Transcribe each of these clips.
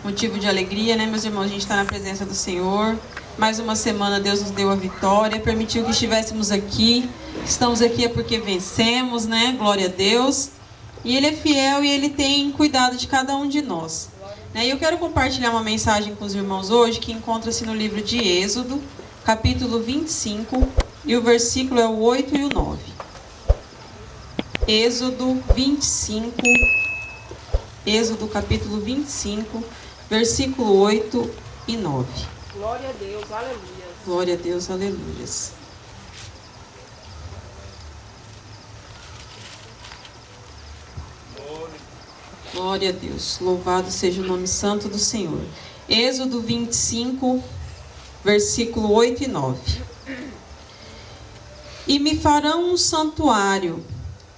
Motivo de alegria, né, meus irmãos? A gente está na presença do Senhor. Mais uma semana Deus nos deu a vitória, permitiu que estivéssemos aqui. Estamos aqui é porque vencemos, né? Glória a Deus. E Ele é fiel e Ele tem cuidado de cada um de nós. E eu quero compartilhar uma mensagem com os irmãos hoje, que encontra-se no livro de Êxodo, capítulo 25, e o versículo é o 8 e o 9. Êxodo 25, Êxodo capítulo 25, versículo 8 e 9. Glória a Deus, aleluia. Glória a Deus, aleluias. Glória a Deus, louvado seja o nome santo do Senhor. Êxodo 25, versículo 8 e 9. E me farão um santuário,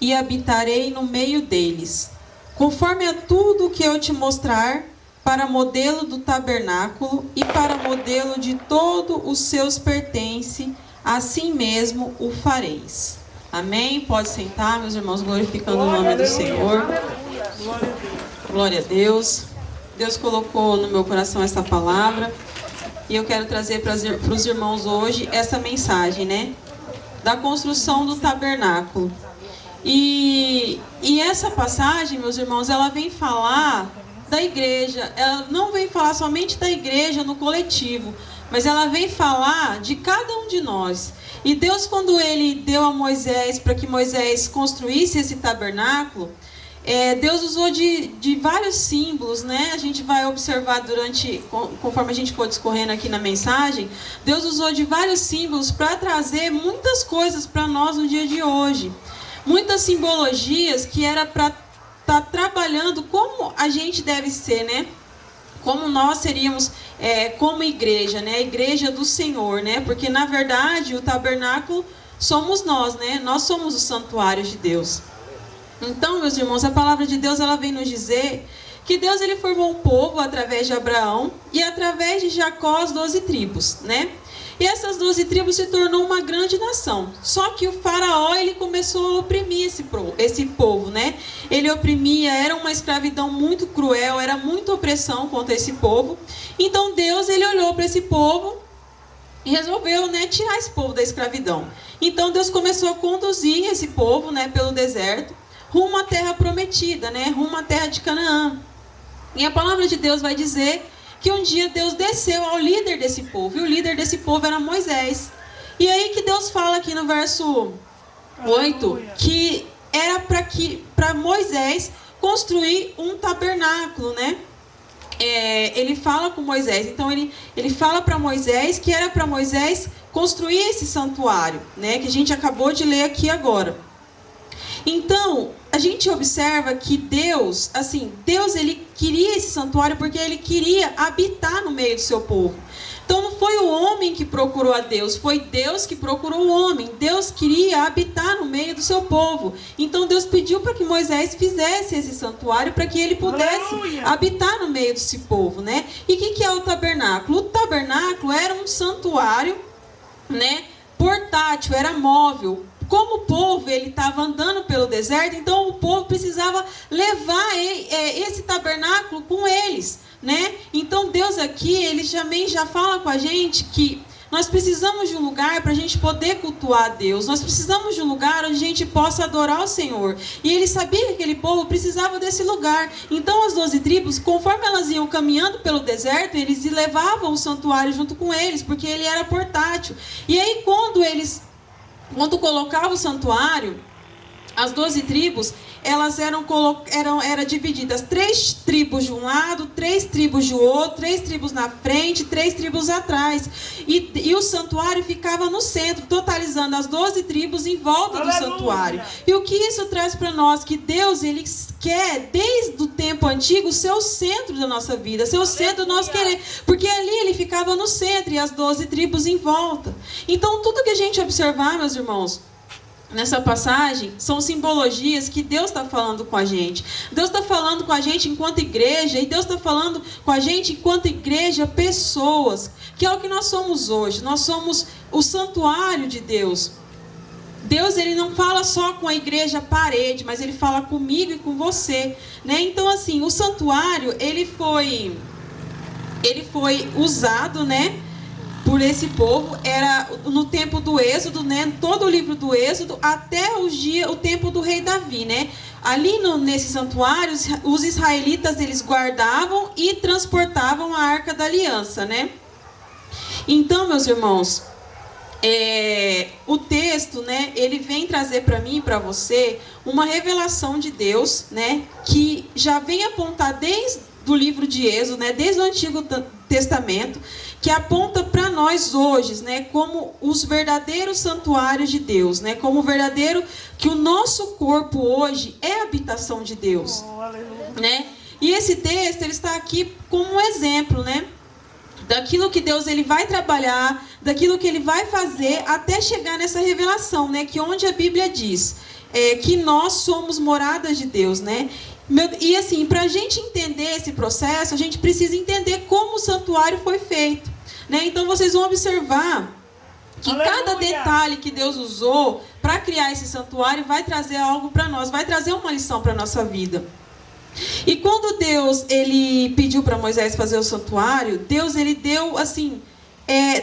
e habitarei no meio deles, conforme a tudo que eu te mostrar, para modelo do tabernáculo e para modelo de todo os seus pertences, assim mesmo o fareis. Amém? Pode sentar, meus irmãos, glorificando o nome do Senhor. Glória a Deus. Deus colocou no meu coração essa palavra e eu quero trazer para os irmãos hoje essa mensagem, né? Da construção do tabernáculo. E essa passagem, meus irmãos, ela vem falar da igreja. Ela não vem falar somente da igreja no coletivo, mas ela vem falar de cada um de nós. E Deus, quando Ele deu a Moisés para que Moisés construísse esse tabernáculo, Deus usou de vários símbolos, né? A gente vai observar conforme a gente for discorrendo aqui na mensagem, Deus usou de vários símbolos para trazer muitas coisas para nós no dia de hoje. Muitas simbologias que era para estar trabalhando como a gente deve ser, né? Como nós seríamos como igreja, né? A igreja do Senhor, né? Porque na verdade o tabernáculo somos nós, né? Nós somos os santuários de Deus. Então, meus irmãos, a palavra de Deus ela vem nos dizer que Deus ele formou um povo através de Abraão e através de Jacó as 12 tribos, né? E essas 12 tribos se tornou uma grande nação. Só que o faraó ele começou a oprimir esse povo, né? Ele oprimia, era uma escravidão muito cruel, era muita opressão contra esse povo. Então Deus ele olhou para esse povo e resolveu, né, tirar esse povo da escravidão. Então Deus começou a conduzir esse povo, né, pelo deserto, rumo à terra prometida, né, rumo à terra de Canaã. E a palavra de Deus vai dizer que um dia Deus desceu ao líder desse povo, e o líder desse povo era Moisés. E aí que Deus fala aqui no verso 8, que era para Moisés construir um tabernáculo, né? Ele fala com Moisés, então ele fala para Moisés que era para Moisés construir esse santuário, né? Que a gente acabou de ler aqui agora. Então, a gente observa que Deus ele queria esse santuário porque ele queria habitar no meio do seu povo. Então não foi o homem que procurou a Deus, foi Deus que procurou o homem. Deus queria habitar no meio do seu povo. Então Deus pediu para que Moisés fizesse esse santuário para que ele pudesse habitar no meio desse povo, né? E o que é o tabernáculo? O tabernáculo era um santuário, né, portátil, era móvel. Como o povo ele estava andando pelo deserto, então o povo precisava levar esse tabernáculo com eles, né? Então Deus aqui, ele também já fala com a gente que nós precisamos de um lugar para a gente poder cultuar a Deus. Nós precisamos de um lugar onde a gente possa adorar o Senhor. E ele sabia que aquele povo precisava desse lugar. Então as 12 tribos, conforme elas iam caminhando pelo deserto, eles levavam o santuário junto com eles, porque ele era portátil. E aí quando colocava o santuário, as 12 tribos, elas eram divididas 3 tribos de um lado, 3 tribos do outro, 3 tribos na frente, 3 tribos atrás. E o santuário ficava no centro, totalizando as 12 tribos em volta do santuário. E o que isso traz para nós? Que Deus, ele quer, desde o tempo antigo, ser o centro da nossa vida, ser o centro do nosso querer. Porque ali ele ficava no centro e as 12 tribos em volta. Então, tudo que a gente observar, meus irmãos, nessa passagem, são simbologias que Deus está falando com a gente. Deus está falando com a gente enquanto igreja, e Deus está falando com a gente enquanto igreja, pessoas, que é o que nós somos hoje. Nós somos o santuário de Deus. Deus, ele não fala só com a igreja parede, mas ele fala comigo e com você, né? Então, assim, o santuário, ele foi ele foi usado, né, por esse povo. Era no tempo do Êxodo, né, todo o livro do Êxodo, até o tempo do rei Davi, né. Ali nesses santuários, os israelitas, eles guardavam e transportavam a Arca da Aliança, né. Então, meus irmãos, o texto, né, ele vem trazer para mim e para você uma revelação de Deus, né, que já vem apontar desde do livro de Êxodo, né, desde o Antigo Testamento, que aponta para nós hoje, né, como os verdadeiros santuários de Deus, né, como verdadeiro, que o nosso corpo hoje é a habitação de Deus, né? E esse texto, ele está aqui como um exemplo, né, daquilo que Deus ele vai trabalhar, daquilo que ele vai fazer até chegar nessa revelação, né, que onde a Bíblia diz que nós somos moradas de Deus, né? E assim, para a gente entender esse processo, a gente precisa entender como o santuário foi feito, né? Então vocês vão observar que cada detalhe que Deus usou para criar esse santuário vai trazer algo para nós, vai trazer uma lição para a nossa vida. E quando Deus ele pediu para Moisés fazer o santuário, Deus ele deu assim,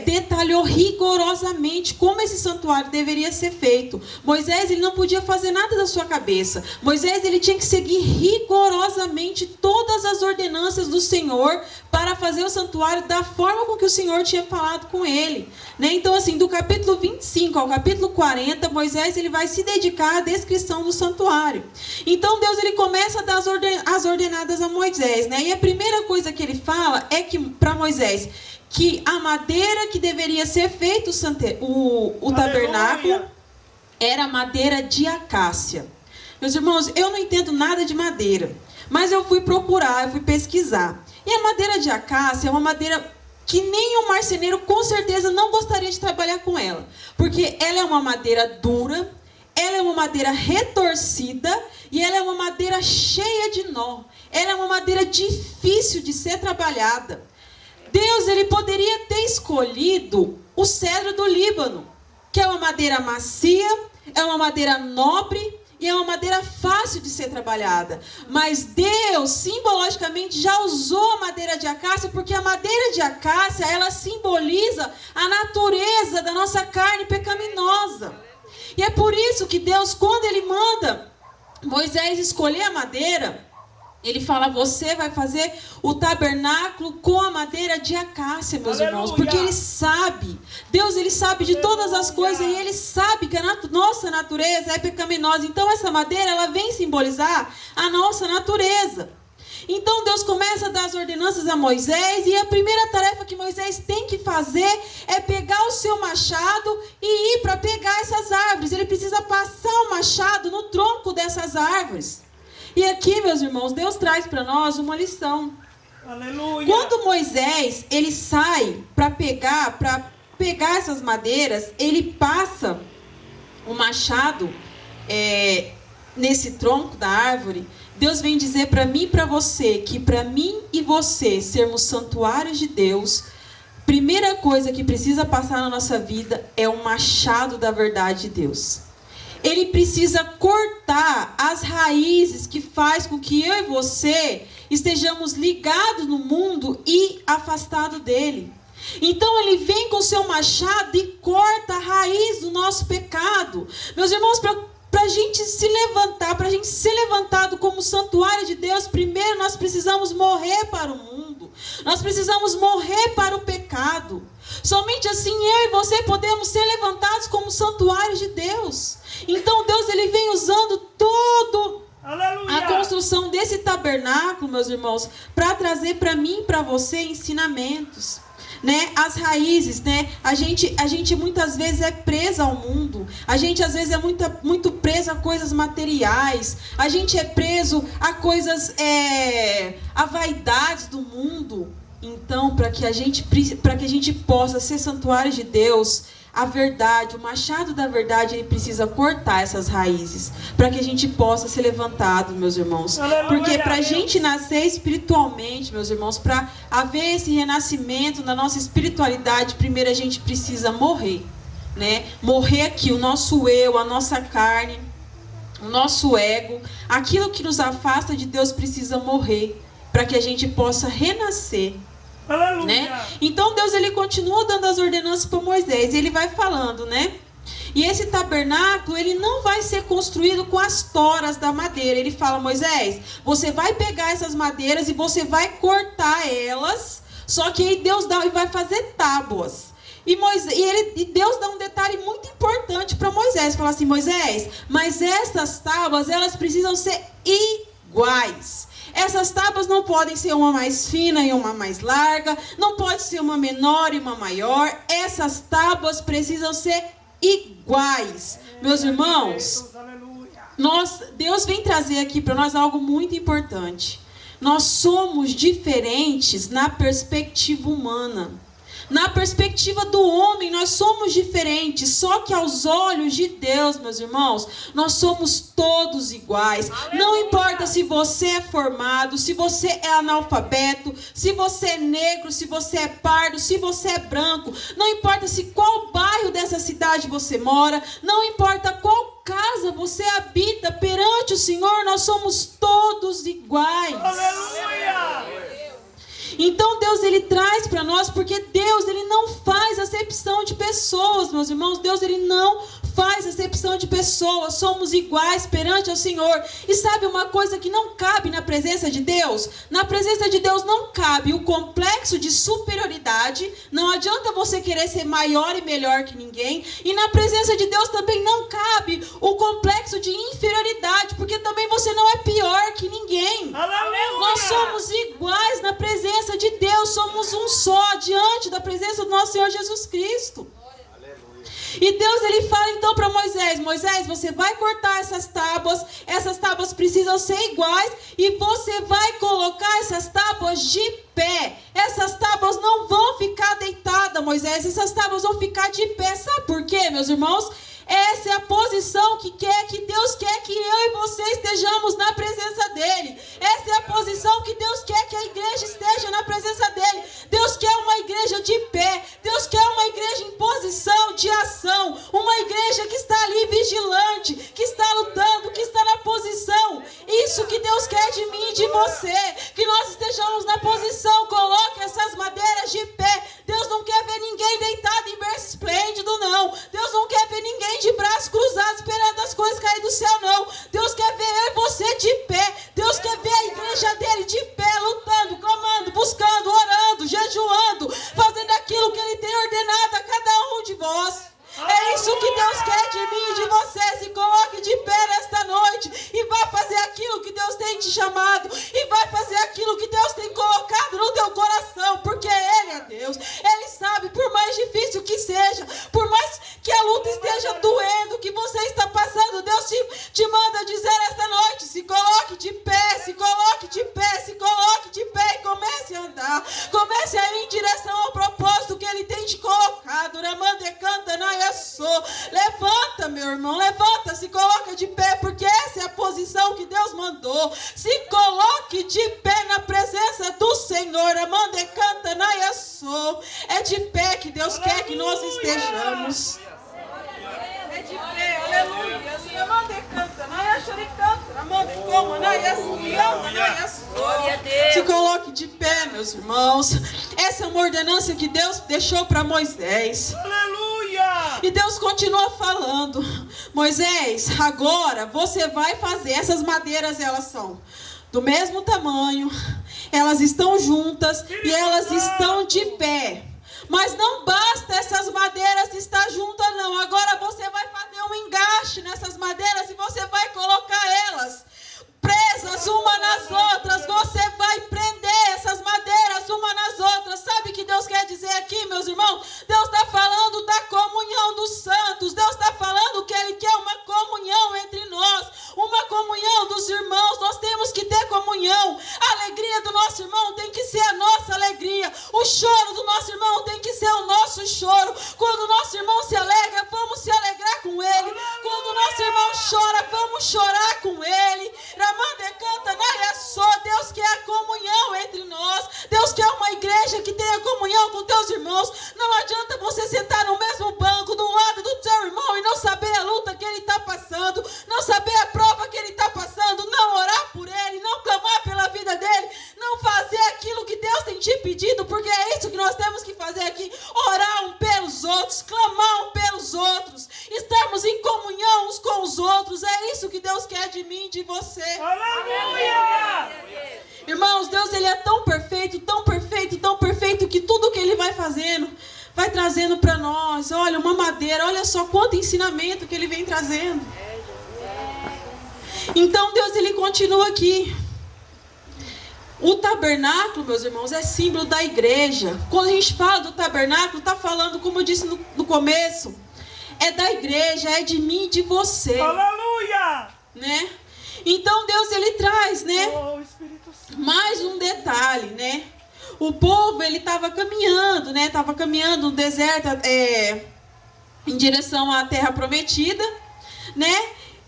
detalhou rigorosamente como esse santuário deveria ser feito. Moisés ele não podia fazer nada da sua cabeça. Moisés ele tinha que seguir rigorosamente todas as ordenanças do Senhor para fazer o santuário da forma com que o Senhor tinha falado com ele, né? Então assim, do capítulo 25 ao capítulo 40, Moisés ele vai se dedicar à descrição do santuário. Então Deus ele começa a dar as ordenadas a Moisés, né? E a primeira coisa que ele fala é que para Moisés que a madeira que deveria ser feito o tabernáculo era madeira de acácia. Meus irmãos, eu não entendo nada de madeira, mas eu fui procurar, eu fui pesquisar. E a madeira de acácia é uma madeira que nem um marceneiro com certeza não gostaria de trabalhar com ela, porque ela é uma madeira dura, ela é uma madeira retorcida e ela é uma madeira cheia de nó. Ela é uma madeira difícil de ser trabalhada. Deus ele poderia ter escolhido o cedro do Líbano, que é uma madeira macia, é uma madeira nobre e é uma madeira fácil de ser trabalhada. Mas Deus simbologicamente já usou a madeira de acácia, porque a madeira de acácia ela simboliza a natureza da nossa carne pecaminosa. E é por isso que Deus, quando ele manda Moisés escolher a madeira, ele fala, você vai fazer o tabernáculo com a madeira de acácia, meus irmãos. Porque ele sabe, Deus ele sabe de todas as coisas e ele sabe que a nossa natureza é pecaminosa. Então essa madeira, ela vem simbolizar a nossa natureza. Então Deus começa a dar as ordenanças a Moisés e a primeira tarefa que Moisés tem que fazer é pegar o seu machado e ir para pegar essas árvores. Ele precisa passar o machado no tronco dessas árvores. E aqui, meus irmãos, Deus traz para nós uma lição. Aleluia. Quando Moisés ele sai para pegar essas madeiras, ele passa o machado nesse tronco da árvore. Deus vem dizer para mim e para você que para mim e você sermos santuários de Deus, primeira coisa que precisa passar na nossa vida é o machado da verdade de Deus. Ele precisa cortar as raízes que faz com que eu e você estejamos ligados no mundo e afastados dele. Então ele vem com o seu machado e corta a raiz do nosso pecado. Meus irmãos, para a gente se levantar, para a gente ser levantado como santuário de Deus, primeiro nós precisamos morrer para o mundo. Nós precisamos morrer para o pecado. Somente assim eu e você podemos ser levantados como santuários de Deus. Então Deus ele vem usando todo a construção desse tabernáculo, meus irmãos, para trazer para mim e para você ensinamentos, né? As raízes, né? A gente muitas vezes é presa ao mundo. A gente às vezes é muito presa a coisas materiais. A gente é preso a coisas, a vaidades do mundo. Então, para que a gente possa ser santuário de Deus, a verdade, o machado da verdade, ele precisa cortar essas raízes, para que a gente possa ser levantado, meus irmãos. Porque para a gente nascer espiritualmente, meus irmãos, para haver esse renascimento na nossa espiritualidade, primeiro a gente precisa morrer, né? Morrer aqui, o nosso eu, a nossa carne, o nosso ego, aquilo que nos afasta de Deus precisa morrer, para que a gente possa renascer Aleluia. Né? Então Deus ele continua dando as ordenanças para Moisés. Ele vai falando, né? E esse tabernáculo, ele não vai ser construído com as toras da madeira. Ele fala: Moisés, você vai pegar essas madeiras e você vai cortar elas. Só que aí Deus vai fazer tábuas. E Deus dá um detalhe muito importante para Moisés. Fala assim: Moisés, mas essas tábuas, elas precisam ser iguais. Essas tábuas não podem ser uma mais fina e uma mais larga. Não pode ser uma menor e uma maior. Essas tábuas precisam ser iguais. Meus irmãos, Deus vem trazer aqui para nós algo muito importante. Nós somos diferentes na perspectiva humana. Na perspectiva do homem, nós somos diferentes. Só que aos olhos de Deus, meus irmãos, nós somos todos iguais. Aleluia. Não importa se você é formado, se você é analfabeto, se você é negro, se você é pardo, se você é branco. Não importa se qual bairro dessa cidade você mora. Não importa qual casa você habita. Perante o Senhor, nós somos todos iguais. Aleluia! Então Deus ele traz para nós, porque Deus ele não faz acepção de pessoas, meus irmãos. Deus ele não faz acepção de pessoas. Somos iguais perante ao Senhor. E sabe uma coisa que não cabe na presença de Deus? Na presença de Deus não cabe o complexo de superioridade. Não adianta você querer ser maior e melhor que ninguém. E na presença de Deus também não cabe o complexo de inferioridade, porque também você não é pior que ninguém. Aleluia! Nós somos iguais na presença de Deus. Somos um só diante da presença do nosso Senhor Jesus Cristo. E Deus ele fala então para Moisés: Moisés, você vai cortar essas tábuas precisam ser iguais, e você vai colocar essas tábuas de pé. Essas tábuas não vão ficar deitadas, Moisés, essas tábuas vão ficar de pé. Sabe por quê, meus irmãos? Essa é a posição que Deus quer que eu e você estejamos na presença dEle. Essa é a posição que Deus quer que a igreja esteja na presença dEle. Deus quer uma igreja de pé. Deus quer uma igreja em posição de ação. Uma igreja que está ali vigilante, que está lutando, que está na posição. Isso que Deus quer de mim e de você. Que nós estejamos na posição. Coloque essas madeiras de pé. Deus não quer ver ninguém deitado em berço esplêndido, não. Deus não quer ver ninguém de braços cruzados esperando as coisas cair do céu, não. Deus quer ver eu e você de pé. Deus quer ver a igreja dele de pé, lutando, clamando, buscando, orando, jejuando, fazendo aquilo que ele tem ordenado a cada um de vós. É isso que Deus quer de mim e de você. Se coloque de pé nesta noite e vai fazer aquilo que Deus tem te chamado, e vai fazer aquilo que Deus tem colocado no teu coração, porque Ele é Deus. Ele sabe, por mais difícil que seja, por mais que a luta esteja doendo, que você está passando, Deus te manda dizer esta noite: se coloque de pé, se coloque de pé, se coloque de pé, e comece a andar, comece a ir em direção ao propósito que Ele tem te colocado. Ramande canta na levanta, meu irmão, levanta, se coloca de pé, porque essa é a posição que Deus mandou. Se coloque de pé na presença do Senhor. Amanda canta na Yassou. É de pé que Deus quer que nós estejamos. É de pé, aleluia. Se Amanda canta na Yassou, Amanda como na Yassou, Glória a Deus. se coloque de pé, meus irmãos. Essa é uma ordenança que Deus deixou para Moisés. Aleluia! E Deus continua falando: Moisés, agora você vai fazer. Essas madeiras, elas são do mesmo tamanho, elas estão juntas e elas estão de pé. Mas não basta essas madeiras estar juntas, não. Agora você vai fazer um engaste nessas madeiras e você vai colocar elas presas uma nas outras. Você vai prender essas madeiras uma nas outras. Sabe o que Deus quer dizer aqui, meus irmãos? Deus está falando da comunhão dos santos. Deus está falando que Ele quer uma comunhão entre nós, uma comunhão dos irmãos. Nós temos que ter comunhão. A alegria do nosso irmão tem que ser a nossa alegria. O choro do nosso irmão tem que ser o nosso choro. Quando o nosso irmão se alegra, vamos se alegrar com ele. Quando o nosso irmão chora, vamos chorar com ele. Ramande canta na Yassou. Deus quer a comunhão entre nós. Deus quer uma igreja que tenha comunhão com teus irmãos. Não adianta você sentar no mesmo banco do lado do teu irmão e não saber a luta que ele está passando, não saber a prova que ele está passando, não orar por ele, não clamar pela vida dele, não fazer aquilo que Deus tem te pedido. pedido, porque é isso que nós temos que fazer aqui, orar um pelos outros, clamar um pelos outros, estarmos em comunhão uns com os outros, é isso que Deus quer de mim e de você. Aleluia! Irmãos, Deus ele é tão perfeito, tão perfeito, tão perfeito, que tudo que ele vai fazendo, vai trazendo para nós, olha, uma madeira, olha só quanto ensinamento que ele vem trazendo. Então Deus ele continua aqui. O tabernáculo, meus irmãos, é símbolo da igreja. Quando a gente fala do tabernáculo, está falando, como eu disse no começo, é da igreja, é de mim e de você. Aleluia! Né? Então Deus ele traz, né? Oh, Espírito Santo. Mais um detalhe, né? O povo ele estava caminhando, né? Estava caminhando no deserto, em direção à terra prometida, né?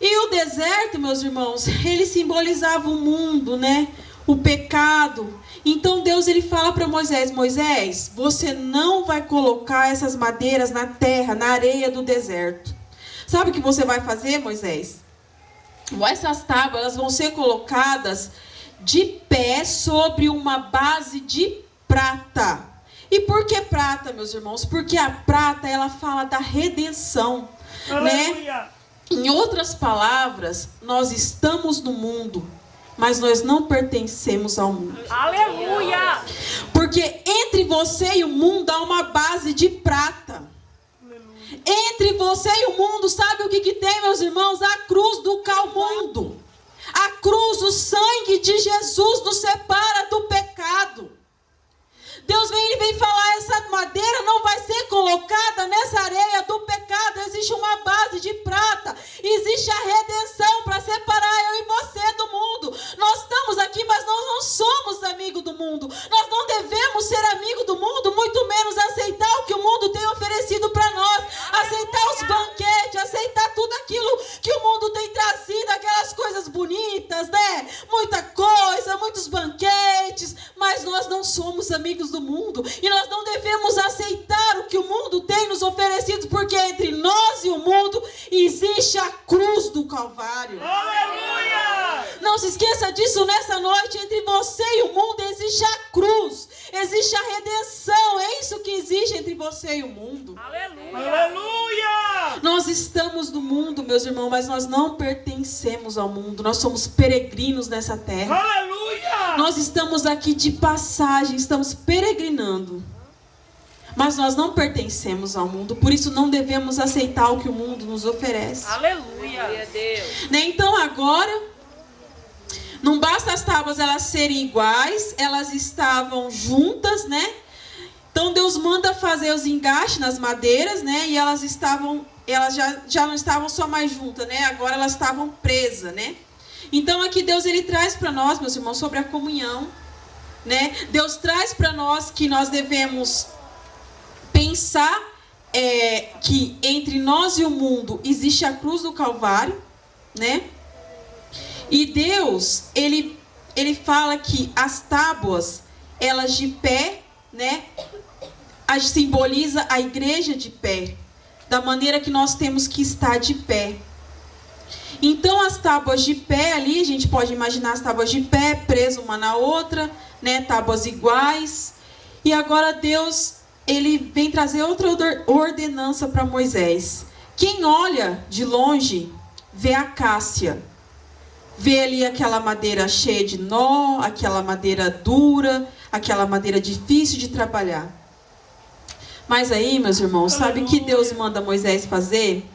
E o deserto, meus irmãos, ele simbolizava o mundo, né? O pecado. Então Deus ele fala para Moisés: Moisés, você não vai colocar essas madeiras na terra, na areia do deserto. Sabe o que você vai fazer, Moisés? Essas tábuas elas vão ser colocadas de pé sobre uma base de prata. E por que prata, meus irmãos? Porque a prata ela fala da redenção, Aleluia! né? Em outras palavras, nós estamos no mundo, mas nós não pertencemos ao mundo. Aleluia! Porque entre você e o mundo há uma base de prata. Entre você e o mundo, sabe o que tem, meus irmãos? A cruz do Calmundo. A cruz, o sangue de Jesus nos separa do pecado. Deus vem falar, essa madeira não vai ser colocada nessa areia do pecado. Existe uma base de prata. Existe a redenção para separar eu e você do mundo. Nós estamos aqui, mas nós não somos amigos do mundo. Nós não devemos ser amigos do mundo, muito menos aceitar o que o mundo tem oferecido para nós. Aceitar os banquetes, aceitar tudo aquilo que o mundo tem trazido, aquelas coisas bonitas, né? Muita coisa, muitos banquetes, mas nós não somos amigos do mundo e nós não devemos aceitar o que o mundo tem nos oferecido, porque entre nós e o mundo existe a cruz do Calvário. Aleluia! Não se esqueça disso nessa noite. Entre você e o mundo existe a cruz, existe a redenção. É isso que existe entre você e o mundo. Aleluia! Aleluia! Nós estamos no mundo, meus irmãos, mas nós não pertencemos ao mundo. Nós somos peregrinos nessa terra. Aleluia! Nós estamos aqui de passagem, estamos peregrinando. Mas nós não pertencemos ao mundo, por isso não devemos aceitar o que o mundo nos oferece. Aleluia! Né? Então agora, não basta as tábuas elas serem iguais, elas estavam juntas, né? Então Deus manda fazer os engaixes nas madeiras, né? E elas já não estavam só mais juntas, né? Agora elas estavam presas, né? Então aqui Deus ele traz para nós, meus irmãos, sobre a comunhão, né? Deus traz para nós que nós devemos pensar que entre nós e o mundo existe a cruz do Calvário, né? E Deus, ele fala que as tábuas, elas de pé, né? Simboliza a igreja de pé, da maneira que nós temos que estar de pé. Então as tábuas de pé ali, a gente pode imaginar as tábuas de pé presas uma na outra, né? Tábuas iguais. E agora Deus, ele vem trazer outra ordenança para Moisés. Quem olha de longe vê a acácia. Vê ali aquela madeira cheia de nó, aquela madeira dura, aquela madeira difícil de trabalhar. Mas aí, meus irmãos, sabe o que Deus manda Moisés fazer?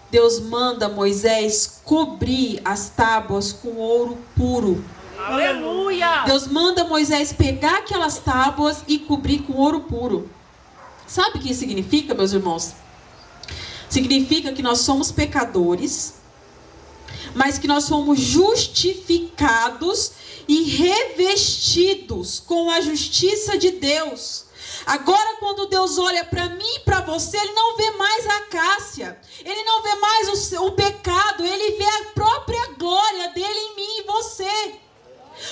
Deus manda Moisés cobrir as tábuas com ouro puro. Aleluia! Deus manda Moisés pegar aquelas tábuas e cobrir com ouro puro. Sabe o que isso significa, meus irmãos? Significa que nós somos pecadores, mas que nós somos justificados e revestidos com a justiça de Deus. Agora, quando Deus olha para mim e para você, Ele não vê mais a acácia, Ele não vê mais o pecado, Ele vê a própria glória dEle em mim e você.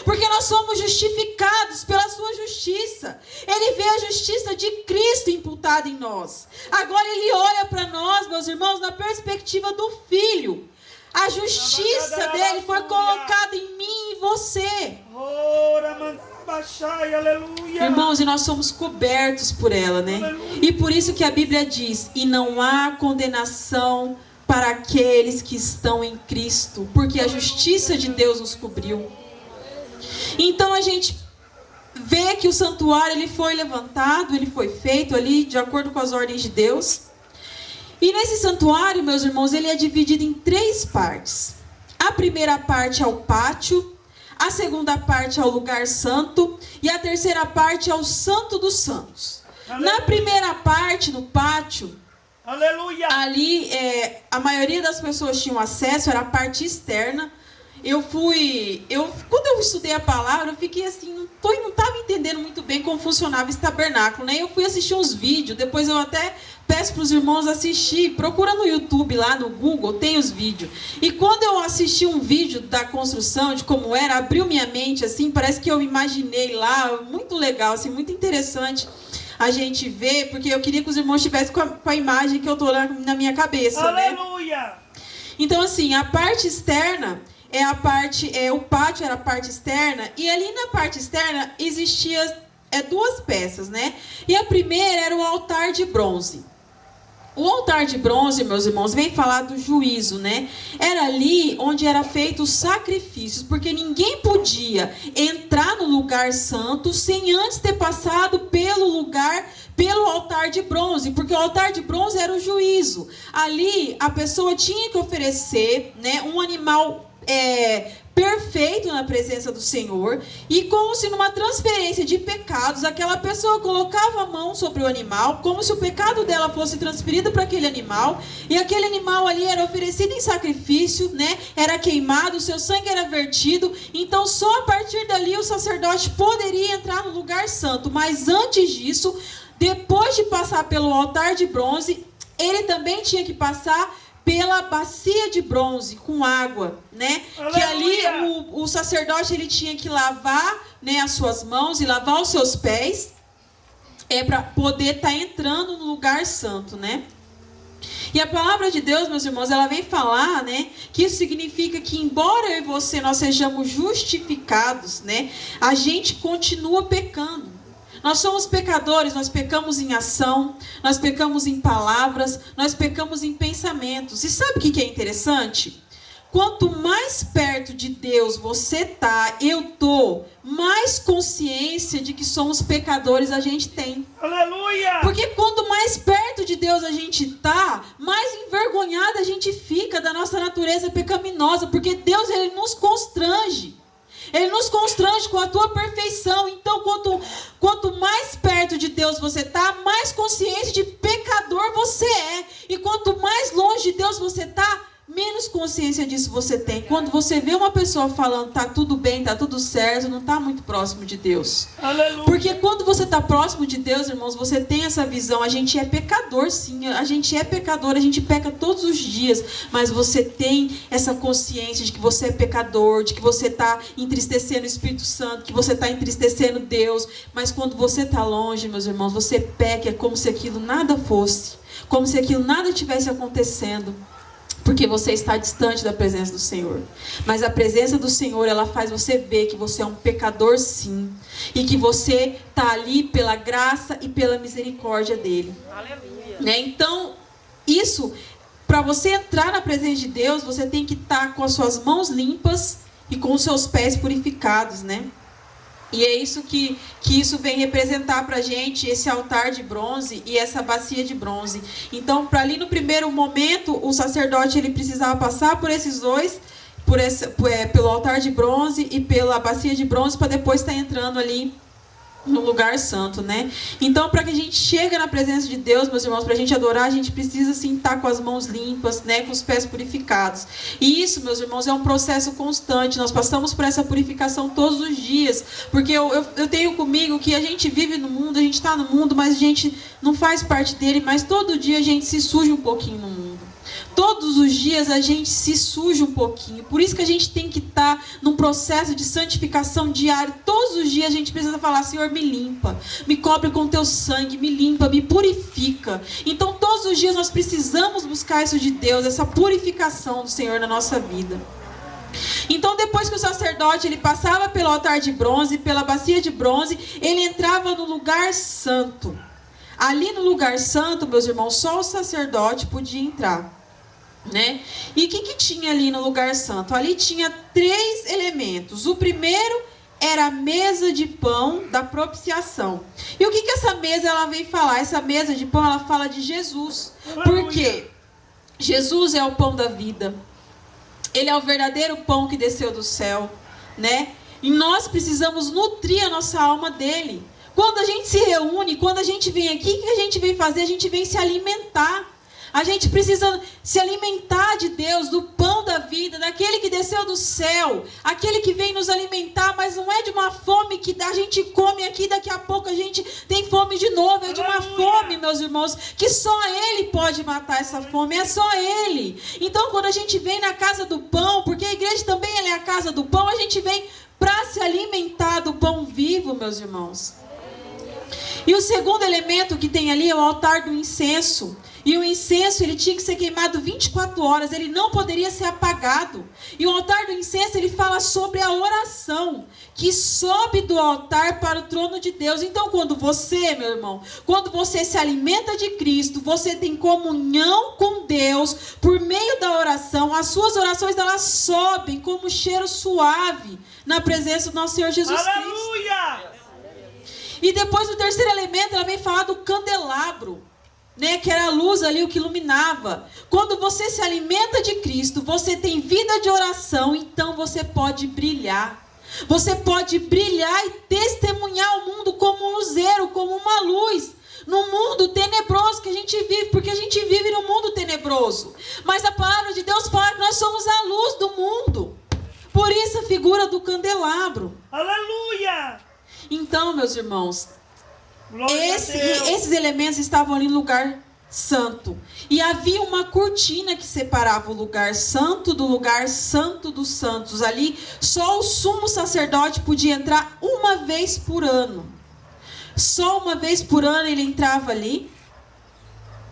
Porque nós somos justificados pela sua justiça. Ele vê a justiça de Cristo imputada em nós. Agora Ele olha para nós, meus irmãos, na perspectiva do Filho. A justiça dele foi colocada em mim e você. Rabachai, aleluia. Irmãos, e nós somos cobertos por ela, né? E por isso que a Bíblia diz: e não há condenação para aqueles que estão em Cristo, porque a justiça de Deus nos cobriu. Então a gente vê que o santuário ele foi levantado, ele foi feito ali de acordo com as ordens de Deus. E nesse santuário, meus irmãos, ele é dividido em 3 partes. A primeira parte é o pátio, a segunda parte é o lugar santo e a terceira parte é o Santo dos Santos. Aleluia. Na primeira parte, no pátio, aleluia, ali a maioria das pessoas tinham acesso, era a parte externa. Quando eu estudei a palavra, eu fiquei assim, não estava entendendo muito bem como funcionava esse tabernáculo, né? Eu fui assistir uns vídeos, depois eu até peço para os irmãos assistir, procura no YouTube, lá no Google, tem os vídeos. E quando eu assisti um vídeo da construção, de como era, abriu minha mente, assim, parece que eu imaginei lá, muito legal, assim, muito interessante a gente ver, porque eu queria que os irmãos estivessem com a imagem que eu estou na minha cabeça, aleluia, né? Então, assim, a parte externa o pátio era a parte externa, e ali na parte externa existia 2 peças, né? E a primeira era o altar de bronze. O altar de bronze, meus irmãos, vem falar do juízo, né? Era ali onde era feito os sacrifícios, porque ninguém podia entrar no lugar santo sem antes ter passado pelo altar de bronze, porque o altar de bronze era o juízo. Ali a pessoa tinha que oferecer, né, um animal perfeito na presença do Senhor, e como se numa transferência de pecados, aquela pessoa colocava a mão sobre o animal, como se o pecado dela fosse transferido para aquele animal, e aquele animal ali era oferecido em sacrifício, né? Era queimado, o seu sangue era vertido. Então só a partir dali o sacerdote poderia entrar no lugar santo. Mas antes disso, depois de passar pelo altar de bronze, ele também tinha que passar pela bacia de bronze com água, né? Aleluia. Que ali o sacerdote ele tinha que lavar, né, as suas mãos e lavar os seus pés, para poder estar entrando no lugar santo, né? E a palavra de Deus, meus irmãos, ela vem falar, né, que isso significa que embora eu e você nós sejamos justificados, né, a gente continua pecando. Nós somos pecadores, nós pecamos em ação, nós pecamos em palavras, nós pecamos em pensamentos. E sabe o que é interessante? Quanto mais perto de Deus você tá, eu tô, mais consciência de que somos pecadores a gente tem. Aleluia! Porque quanto mais perto de Deus a gente tá, mais envergonhada a gente fica da nossa natureza pecaminosa, porque Deus, ele nos constrange. Ele nos constrange com a tua perfeição. Então, quanto mais perto de Deus você está, mais consciência de pecador você é. E quanto mais longe de Deus você está, menos consciência disso você tem. Quando você vê uma pessoa falando, tá tudo bem, tá tudo certo, não está muito próximo de Deus. Aleluia. Porque quando você está próximo de Deus, irmãos, você tem essa visão. A gente é pecador, sim. A gente é pecador, a gente peca todos os dias. Mas você tem essa consciência de que você é pecador, de que você está entristecendo o Espírito Santo, que você está entristecendo Deus. Mas quando você está longe, meus irmãos, você peca, é como se aquilo nada fosse. Como se aquilo nada estivesse acontecendo. Porque você está distante da presença do Senhor. Mas a presença do Senhor, ela faz você ver que você é um pecador, sim. E que você está ali pela graça e pela misericórdia dele. Aleluia. Né? Então, isso, para você entrar na presença de Deus, você tem que estar com as suas mãos limpas e com os seus pés purificados, né? E é isso que isso vem representar para a gente, esse altar de bronze e essa bacia de bronze. Então, para ali no primeiro momento, o sacerdote ele precisava passar por esses dois, pelo altar de bronze e pela bacia de bronze, para depois estar entrando ali no lugar santo, né? Então, para que a gente chegue na presença de Deus, meus irmãos, para a gente adorar, a gente precisa, sim, estar com as mãos limpas, né? Com os pés purificados. E isso, meus irmãos, é um processo constante. Nós passamos por essa purificação todos os dias. Porque eu tenho comigo que a gente vive no mundo, a gente está no mundo, mas a gente não faz parte dele, mas todo dia a gente se suja um pouquinho no mundo. Todos os dias a gente se suja um pouquinho. Por isso que a gente tem que estar num processo de santificação diário. Todos os dias a gente precisa falar: Senhor, me limpa, me cobre com teu sangue, me limpa, me purifica. Então todos os dias nós precisamos buscar isso de Deus, essa purificação do Senhor na nossa vida. Então, depois que o sacerdote ele passava pelo altar de bronze, pela bacia de bronze, ele entrava no lugar santo. Ali no lugar santo, meus irmãos, só o sacerdote podia entrar, né? E o que tinha ali no lugar santo? Ali tinha 3 elementos. O primeiro era a mesa de pão da propiciação. E o que essa mesa ela vem falar? Essa mesa de pão ela fala de Jesus. Por quê? Jesus é o pão da vida. Ele é o verdadeiro pão que desceu do céu, né? E nós precisamos nutrir a nossa alma dele. Quando a gente se reúne, quando a gente vem aqui, o que a gente vem fazer? A gente vem se alimentar. A gente precisa se alimentar de Deus, do pão da vida, daquele que desceu do céu, aquele que vem nos alimentar, mas não é de uma fome que a gente come aqui, daqui a pouco a gente tem fome de novo, é de uma fome, meus irmãos, que só Ele pode matar essa fome, é só Ele. Então, quando a gente vem na casa do pão, porque a igreja também ela é a casa do pão, a gente vem para se alimentar do pão vivo, meus irmãos. E o segundo elemento que tem ali é o altar do incenso. E o incenso, ele tinha que ser queimado 24 horas, ele não poderia ser apagado. E o altar do incenso, ele fala sobre a oração, que sobe do altar para o trono de Deus. Então, quando você, meu irmão, quando você se alimenta de Cristo, você tem comunhão com Deus, por meio da oração, as suas orações, elas sobem como um cheiro suave na presença do nosso Senhor Jesus Cristo. Aleluia! E depois o terceiro elemento, ela vem falar do candelabro, né, que era a luz ali, o que iluminava. Quando você se alimenta de Cristo, você tem vida de oração, então você pode brilhar. Você pode brilhar e testemunhar o mundo como um luzeiro, como uma luz. No mundo tenebroso que a gente vive, porque a gente vive num mundo tenebroso. Mas a palavra de Deus fala que nós somos a luz do mundo. Por isso a figura do candelabro. Aleluia! Então, meus irmãos, Glória a Deus. esses elementos estavam ali no lugar santo. E havia uma cortina que separava o lugar santo dos santos. Ali, só o sumo sacerdote podia entrar uma vez por ano. Só uma vez por ano ele entrava ali.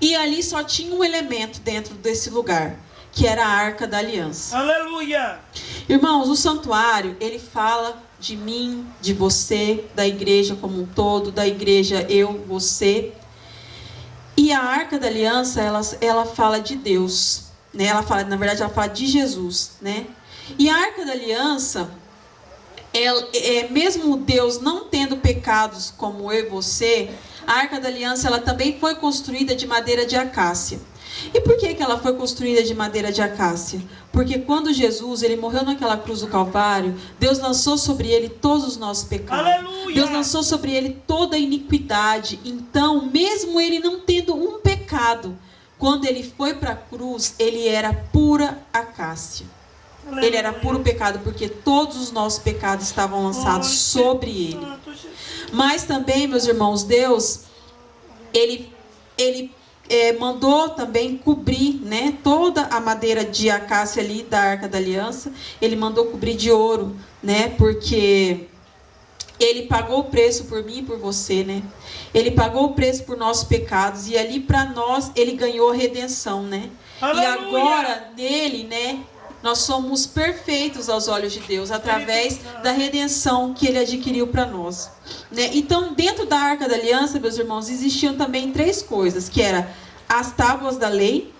E ali só tinha um elemento dentro desse lugar, que era a Arca da Aliança. Aleluia! Irmãos, o santuário, ele fala de mim, de você, da igreja como um todo, da igreja eu, você. E a Arca da Aliança, ela fala de Deus, né? Ela fala, na verdade, ela fala de Jesus, né? E a Arca da Aliança, mesmo Deus não tendo pecados como eu e você, a Arca da Aliança, ela também foi construída de madeira de acácia. E por que ela foi construída de madeira de acácia? Porque quando Jesus ele morreu naquela cruz do Calvário, Deus lançou sobre ele todos os nossos pecados. Aleluia! Deus lançou sobre ele toda a iniquidade. Então, mesmo ele não tendo um pecado, quando ele foi para a cruz, ele era pura acácia. Aleluia! Ele era puro pecado, porque todos os nossos pecados estavam lançados sobre ele. Mas também, meus irmãos, Deus, ele mandou também cobrir, né, toda a madeira de acácia ali da Arca da Aliança. Ele mandou cobrir de ouro, né, porque ele pagou o preço por mim e por você, né? Ele pagou o preço por nossos pecados e ali para nós ele ganhou redenção, né? Aleluia! E agora nele, né, nós somos perfeitos aos olhos de Deus, através da redenção que Ele adquiriu para nós, né? Então, dentro da Arca da Aliança, meus irmãos, existiam também 3 coisas, que eram as tábuas da lei,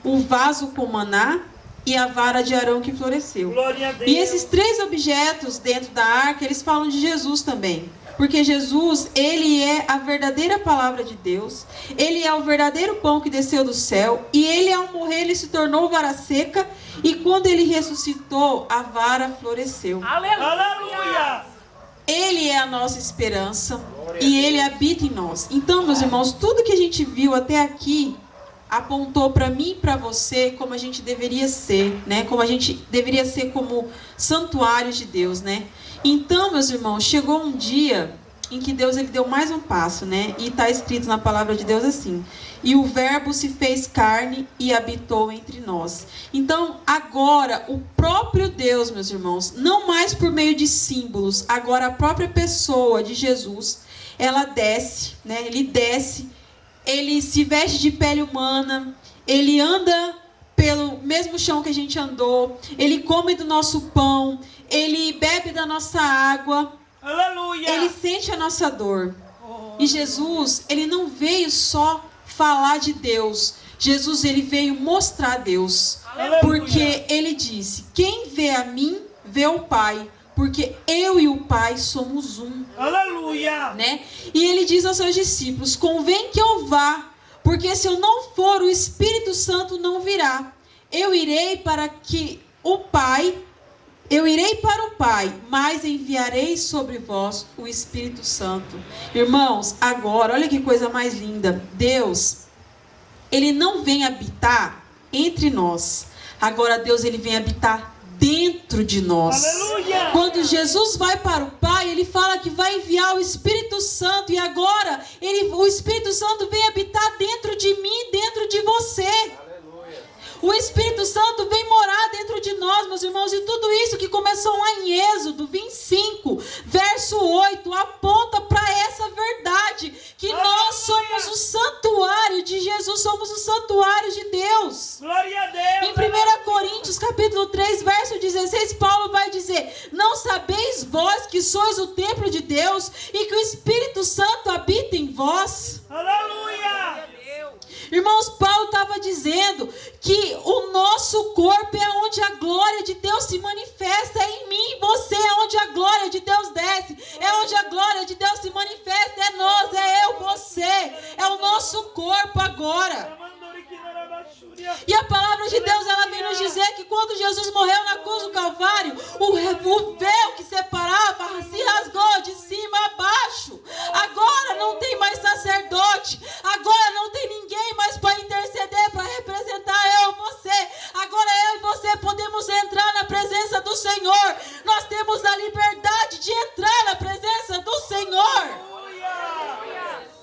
o vaso com maná e a vara de Arão que floresceu. Glória a Deus. E esses 3 objetos dentro da arca, eles falam de Jesus também. Porque Jesus, ele é a verdadeira palavra de Deus. Ele é o verdadeiro pão que desceu do céu. E ele, ao morrer, ele se tornou vara seca. E quando ele ressuscitou, a vara floresceu. Aleluia! Ele é a nossa esperança. E ele habita em nós. Então, meus irmãos, tudo que a gente viu até aqui apontou para mim e para você como a gente deveria ser, né? Como a gente deveria ser como santuários de Deus, né? Então, meus irmãos, chegou um dia em que Deus ele deu mais um passo, né? E está escrito na palavra de Deus assim: e o verbo se fez carne e habitou entre nós. Então, agora, o próprio Deus, meus irmãos, não mais por meio de símbolos, agora a própria pessoa de Jesus, ela desce, né? Ele desce, ele se veste de pele humana, ele anda pelo mesmo chão que a gente andou, Ele come do nosso pão, Ele bebe da nossa água, Aleluia. Ele sente a nossa dor. E Jesus, Ele não veio só falar de Deus. Jesus, Ele veio mostrar Deus. Aleluia. Porque Ele disse, quem vê a mim, vê o Pai. Porque eu e o Pai somos um. Aleluia. Né? E Ele diz aos seus discípulos, convém que eu vá, porque se eu não for, o Espírito Santo não virá. Eu irei para o Pai, mas enviarei sobre vós o Espírito Santo. Irmãos, agora, olha que coisa mais linda. Deus, Ele não vem habitar entre nós. Agora Deus, Ele vem habitar dentro de nós. Aleluia. Quando Jesus vai para o Pai, Ele fala que vai enviar o Espírito Santo. E agora, o Espírito Santo vem habitar dentro de mim, dentro de você. O Espírito Santo vem morar dentro de nós, meus irmãos. E tudo isso que começou lá em Êxodo 25, verso 8, aponta para essa verdade. Que nós somos o santuário de Jesus, somos o santuário de Deus. Glória a Deus. Em 1 Coríntios capítulo 3, verso 16, Paulo vai dizer, não sabeis vós que sois o templo de Deus e que o Espírito Santo habita em vós? Aleluia. Irmãos, Paulo estava dizendo que o nosso corpo é onde a glória de Deus se manifesta. É em mim e você, é onde a glória de Deus desce. É onde a glória de Deus se manifesta. É nós, é eu, você. É o nosso corpo agora. E a palavra de Deus, ela vem nos dizer que quando Jesus morreu na cruz do Calvário, o véu que separava se rasgou de cima a baixo. Agora não tem mais sacerdote. Agora não tem ninguém mais para interceder, para representar eu e você. Agora eu e você podemos entrar na presença do Senhor. Nós temos a liberdade de entrar na presença do Senhor.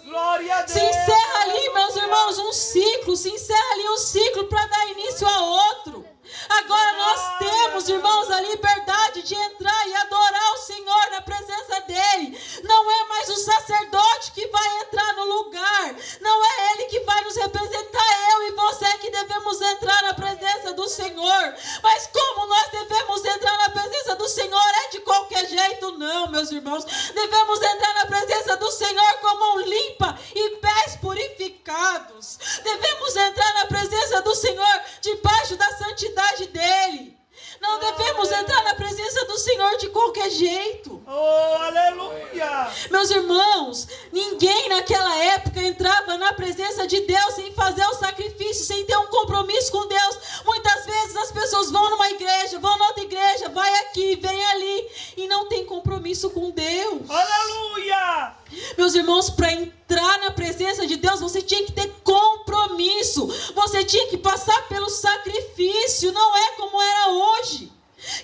Glória a Deus. Se encerra ali, meus irmãos, um ciclo. Se encerra ali um ciclo para dar início a outro. Agora nós temos, irmãos, a liberdade de entrar e adorar o Senhor na presença dEle. Não é mais o sacerdote que vai entrar no lugar. Não é Ele que vai nos representar. Eu e você que devemos entrar na presença do Senhor. Mas como nós devemos entrar na presença do Senhor? É de qualquer jeito? Não, meus irmãos. Devemos entrar na presença do Senhor com mão limpa e pés purificados. Devemos entrar na presença do Senhor debaixo da santidade dEle. Não devemos entrar na presença do Senhor de qualquer jeito. Oh, aleluia. Meus irmãos, ninguém naquela época entrava na presença de Deus sem fazer o sacrifício, sem ter um compromisso com Deus. Muitas vezes as pessoas vão numa igreja, vão na outra igreja, vai aqui, vem ali, e não tem compromisso com Deus. Aleluia. Meus irmãos, para entrar na presença de Deus, você tinha que ter compromisso. Você tinha que passar pelo sacrifício. Não é como era hoje,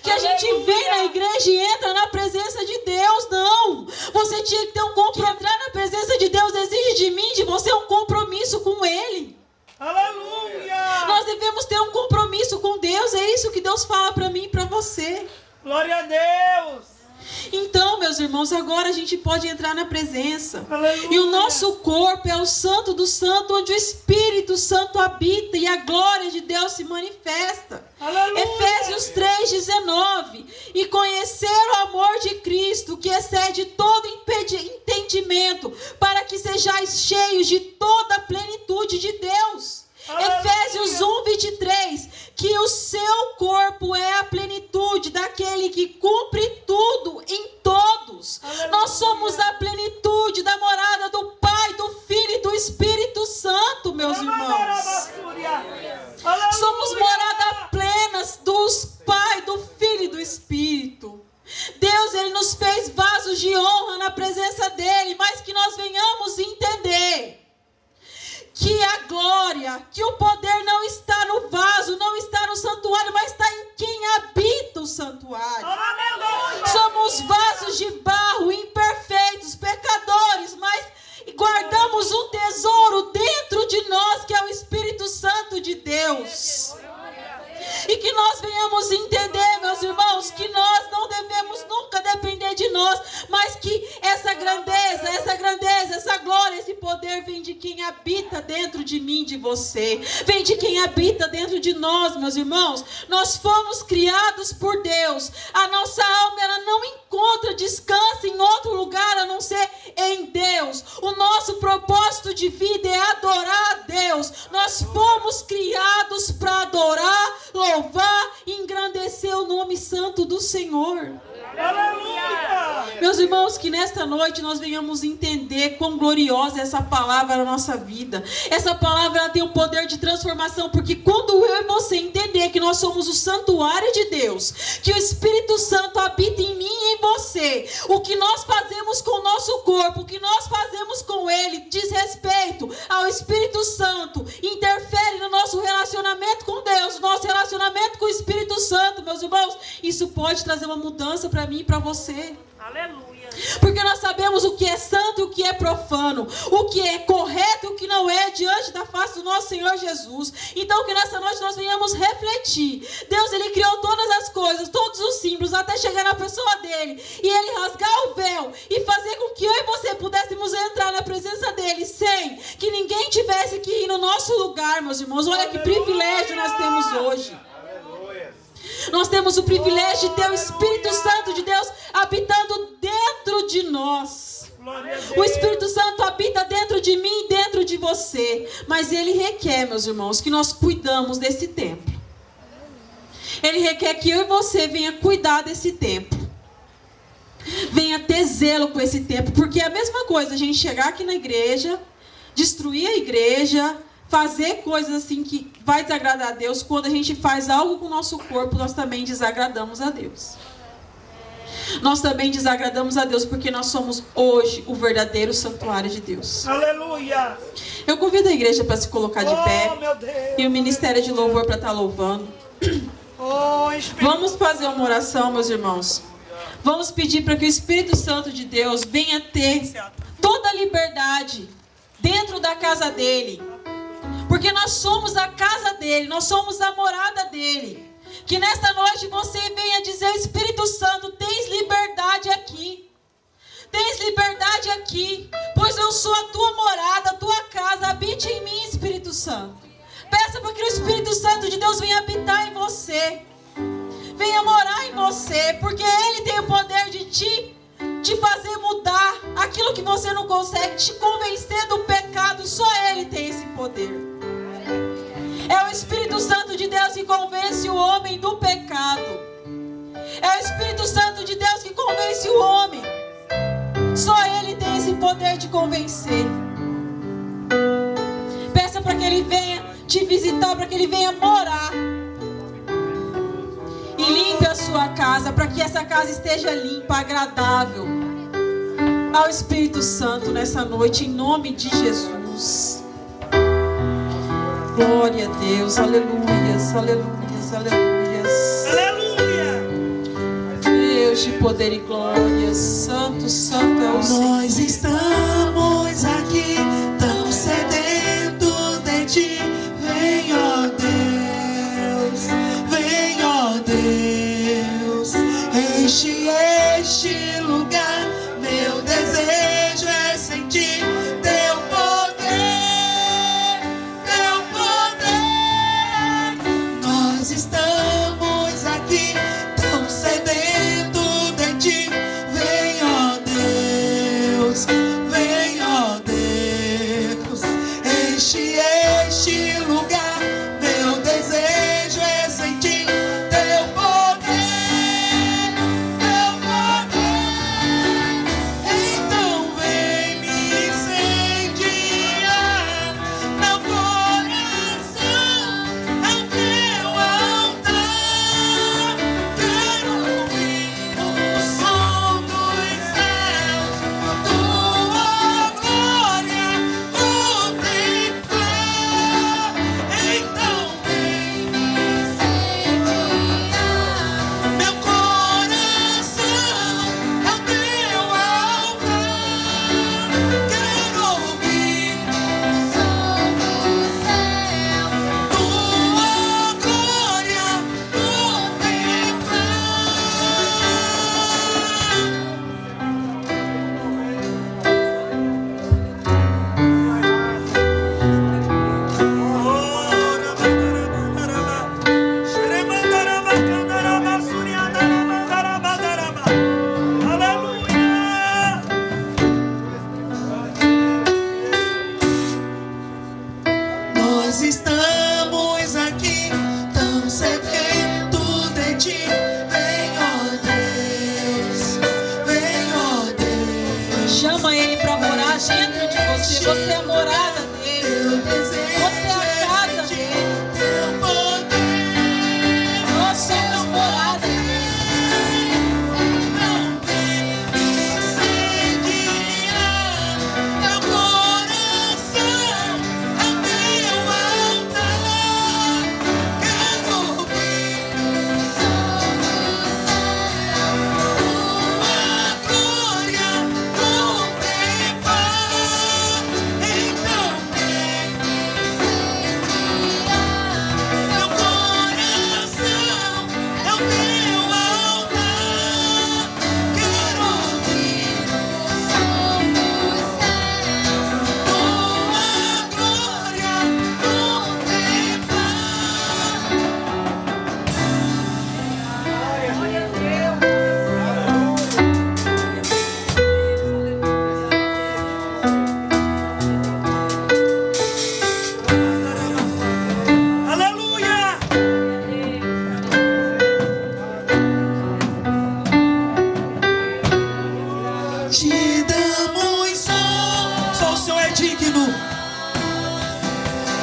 que a gente vem na igreja e entra na presença de Deus. Não. Você tinha que ter um compromisso. Entrar na presença de Deus exige de mim, de você, um compromisso com Ele. Aleluia. Nós devemos ter um compromisso com Deus. É isso que Deus fala para mim e para você. Glória a Deus. Então, meus irmãos, agora a gente pode entrar na presença. Aleluia. E o nosso corpo é o santo do santo, onde o Espírito Santo habita e a glória de Deus se manifesta. Aleluia. Efésios 3:19. E conhecer o amor de Cristo, que excede todo entendimento, para que sejais cheios de toda a plenitude de Deus. Aleluia. Efésios 1:23, que o seu corpo é a plenitude daquele que cumpre tudo em todos. Aleluia. Nós somos a plenitude da morada do Pai, do Filho e do Espírito Santo, meus irmãos. Somos morada plenas dos Pai, do Filho e do Espírito. Deus, Ele nos fez vasos de honra na presença dEle, mas que nós venhamos entender que a glória, que o poder não está no vaso, não está no santuário, mas está em quem habita o santuário. Aleluia. Somos vasos de barro, imperfeitos, pecadores, mas guardamos um tesouro dentro de nós, que é o Espírito Santo de Deus. E que nós venhamos entender, meus irmãos, que nós não devemos nunca depender de nós, mas que essa grandeza, essa glória, esse poder poder vem de quem habita dentro de mim, de você. Vem de quem habita dentro de nós, meus irmãos. Nós fomos criados por Deus. A nossa alma, ela não encontra descanso em outro lugar a não ser em Deus. O nosso propósito de vida é adorar a Deus. Nós fomos criados para adorar, louvar e engrandecer o nome santo do Senhor. Aleluia! Meus irmãos, que nesta noite nós venhamos entender quão gloriosa é essa palavra na nossa vida. Essa palavra, ela tem um poder de transformação, porque quando eu e você entender que nós somos o santuário de Deus, que o Espírito Santo habita em mim e em você, o que nós fazemos com o nosso corpo, o que nós fazemos com ele, diz respeito ao Espírito Santo, interfere no nosso relacionamento com Deus, nosso relacionamento com o Espírito Santo, meus irmãos, isso pode trazer uma mudança para mim e para você. Aleluia. Porque nós sabemos o que é santo e o que é profano, o que é correto e o que não é diante da face do nosso Senhor Jesus. Então que nessa noite nós venhamos refletir. Deus, ele criou todas as coisas, todos os símbolos, até chegar na pessoa dele, e ele rasgar o véu e fazer com que eu e você pudéssemos entrar na presença dele sem que ninguém tivesse que ir no nosso lugar, meus irmãos. Olha que privilégio nós temos hoje. Nós temos o privilégio de ter o Espírito Santo de Deus habitando dentro de nós. O Espírito Santo habita dentro de mim e dentro de você. Mas ele requer, meus irmãos, que nós cuidamos desse templo. Ele requer que eu e você venha cuidar desse templo. Venha ter zelo com esse templo. Porque é a mesma coisa a gente chegar aqui na igreja, destruir a igreja, fazer coisas assim que vai desagradar a Deus. Quando a gente faz algo com o nosso corpo, nós também desagradamos a Deus. Nós também desagradamos a Deus, porque nós somos hoje o verdadeiro santuário de Deus. Aleluia! Eu convido a igreja para se colocar de pé. Meu Deus. E o ministério de louvor para estar louvando. Espírito. Vamos fazer uma oração, meus irmãos. Vamos pedir para que o Espírito Santo de Deus venha ter toda a liberdade dentro da casa dele. Porque nós somos a casa dele, nós somos a morada dele. Que nesta noite você venha dizer: Espírito Santo, tens liberdade aqui. Tens liberdade aqui, pois eu sou a tua morada, a tua casa. Habite em mim, Espírito Santo. Peça para que o Espírito Santo de Deus venha habitar em você. Venha morar em você, porque ele tem o poder de te fazer mudar aquilo que você não consegue, te convencer do pecado. Só ele tem esse poder. É o Espírito Santo de Deus que convence o homem do pecado. É o Espírito Santo de Deus que convence o homem. Só ele tem esse poder de convencer. Peça para que ele venha te visitar, para que ele venha morar. E limpe a sua casa, para que essa casa esteja limpa, agradável ao Espírito Santo nessa noite, em nome de Jesus. Glória a Deus, aleluias, aleluias, aleluias. Aleluia! Deus de poder e glória, santo, santo é o Senhor. Nós estamos aqui tão sedentos de ti. Vem, ó Deus, vem, ó Deus, enche este lugar. Meu desejo é sentir teu poder, teu poder. Nós estamos aqui tão sedentos de ti. Vem, ó Deus, vem. dentro de você. Você é a morada dele. Você é a casa dele. Nós somos morada dele. Te damos só o Senhor é digno.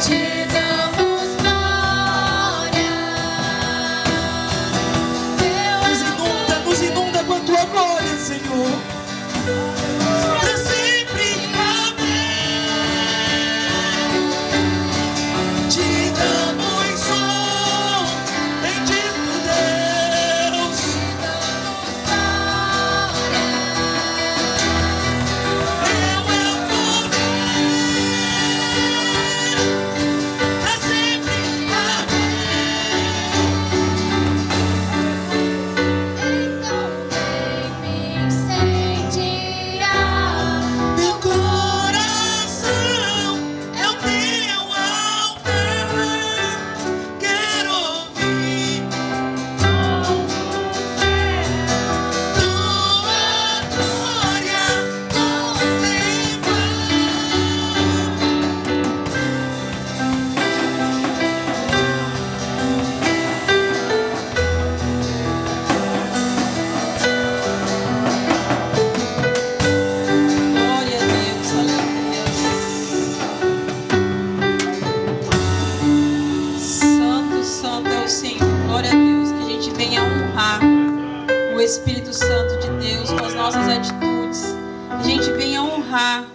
Te damos glória. Nos inunda com a tua glória, Senhor. Pra sempre, amém. Te damos bendito Deus. Glória a Deus, aleluia. Santo, santo é o Senhor. Glória a Deus. Que a gente venha honrar o Espírito Santo de Deus com as nossas atitudes. Que a gente venha honrar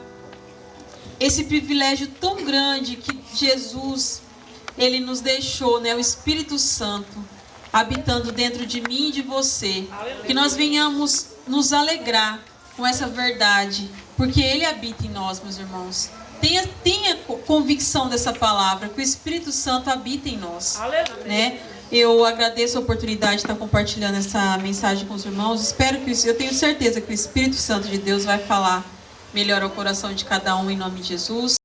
esse privilégio tão grande que Jesus, Ele nos deixou, né? O Espírito Santo habitando dentro de mim e de você. Que nós venhamos nos alegrar com essa verdade, porque Ele habita em nós, meus irmãos. Tenha convicção dessa palavra, que o Espírito Santo habita em nós, né? Eu agradeço a oportunidade de estar compartilhando essa mensagem com os irmãos. Eu tenho certeza que o Espírito Santo de Deus vai falar melhor ao coração de cada um, em nome de Jesus.